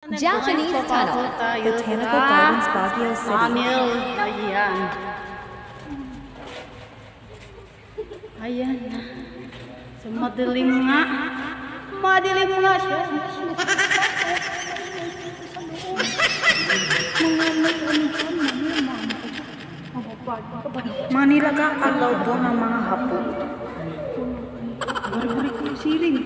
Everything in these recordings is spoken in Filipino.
Japanese tunnel. Botanical Gardens, Baguio City. Tunnel. Ayan. Ayan. So, madilim nga. Madilim nga siya. Manila ka alaw po ng mga hapon. Bari-bari ko yung siling.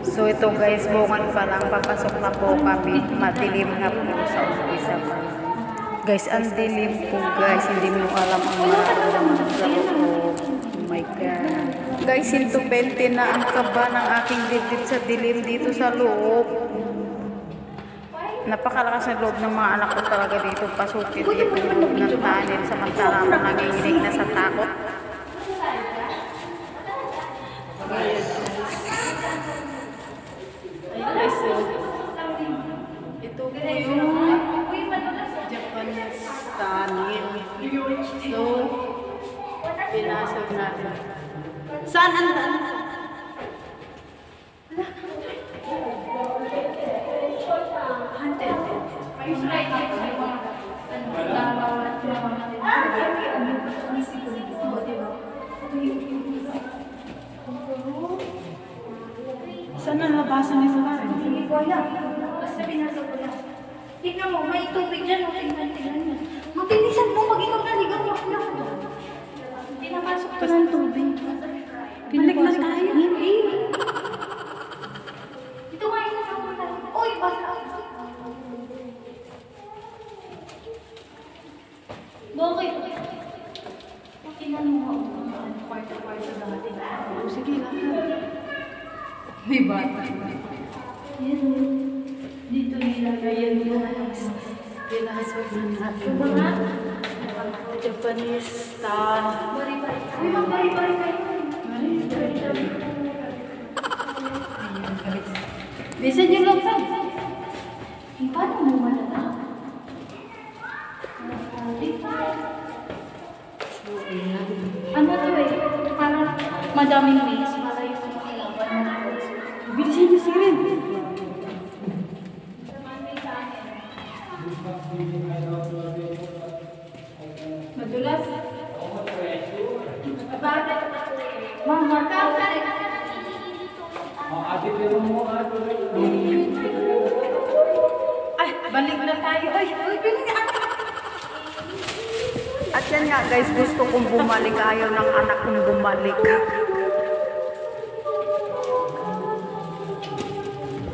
So ito guys, bukan pa lang, papasok na po kami. Madilim na po sa umpisa pa. Guys, ang dilim po guys. Hindi mo alam ang mararamdaman sa loob. Oh my God. Guys, 120 na ang kaba ng aking dibdib sa dilim dito sa loob. Napakalakas ng loob ng mga anak ko talaga dito. Pasukin dito yung loob ng tunnel. Samantala ako nanginginig na sa takot. Guys, ito po yung Japanese tunnel. So, pinasok natin. Saan ang tunnel? Saan ang labasan nito ka? Hindi ko alam. Basta pinasok ko lang. Tignan mo, may tubig dyan. Tignan mo. Mabilisan mo, pag ikaw naligaw mo. Pinapasok ko ng tubig. Balik na tayo. Hindi. Ito nga yung nasa ko. Uy, basta. Bakit? Tingnan mo. Kwarto-kwarto natin. Sige lang. May bata. Yan. Dito nilagay yung Pinasok na natin. mga Japanese tunnel. bari-bari. Uy, mga bari-bari. Bisan yung lang pa. Paano mo malala? Ano to eh? Parang madaming ways para yung kailangan mo. Bilisan niyo si Rin. Madulas? Bakit? Mama, kakari. Ay, balik na tayo. Ay, at yan nga guys, gusto kong bumalik. Ayaw ng anak kong bumalik.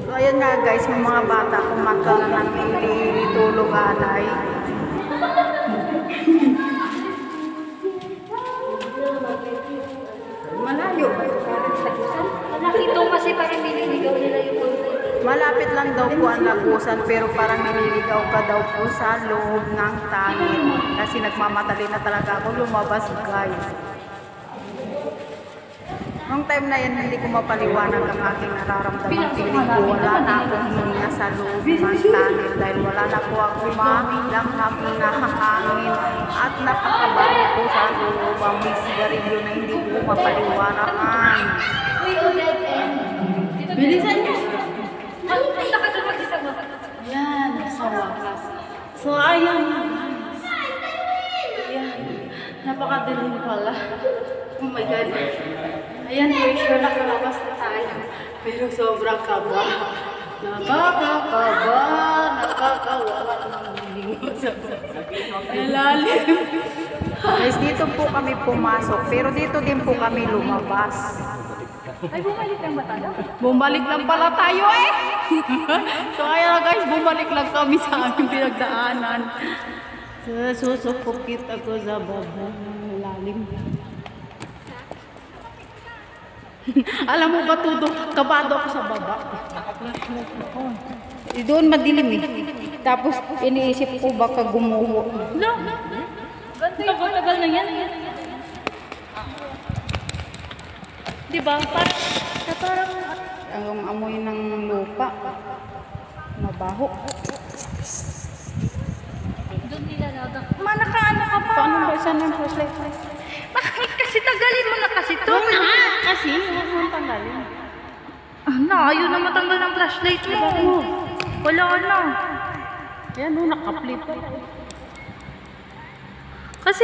So ayan nga guys, yung mga bata kumanta na ng hindi tulog alay. Malayo. Nakito kasi parang nililigaw nila yung Malapit lang daw po ang Lagusan pero parang nililigaw ka daw po sa loob ng tunnel. Kasi nagmamadali na talaga ako lumabas guys. Nung time na yan, hindi ko mapaliwanag ang aking nararamdaman. Feeling ko wala na akong hininga sa loob ng tunnel dahil wala na po ako malanghap na hangin at napakabaho po sa loob ang may sigarilyo na hindi ko mapaliwanagan. Uy, dead end. Bilisan niyo! Punta ka doon mag-isa mo. Yan, sa wakas. So, ayan. Ayan. Napakadilim pala. Oh my God. Ayan, make sure nakalabas na tayo. Pero sobrang kaba. Nakakakaba. Nakakawala ng lingo sa ilalim. Guys, dito po kami pumasok. Pero dito din po kami lumabas. Ay, bumalik lang ba tayo? Bumalik lang pala tayo eh! So kaya guys, bumalik lang kami sa aming pinagdaanan. So, susupukit ako sa baba. Lalim. Alam mo ba, Tudo? Kabado ako sa baba. Doon madilim eh. Tapos iniisip ko baka gumuho. No. Tagal na yan. Diba? Parang Ang amoy ng lupa. Mabaho. doon nilalaga. Manakaano ka pa? Paano ba isa ng flashlight? Bakit kasi tagalin mo na kasi to? Kasi, huwag mong tanggalin. Ayaw na matanggal ng flashlight mo. Wala na. Yan, no, nakaplit. Kasi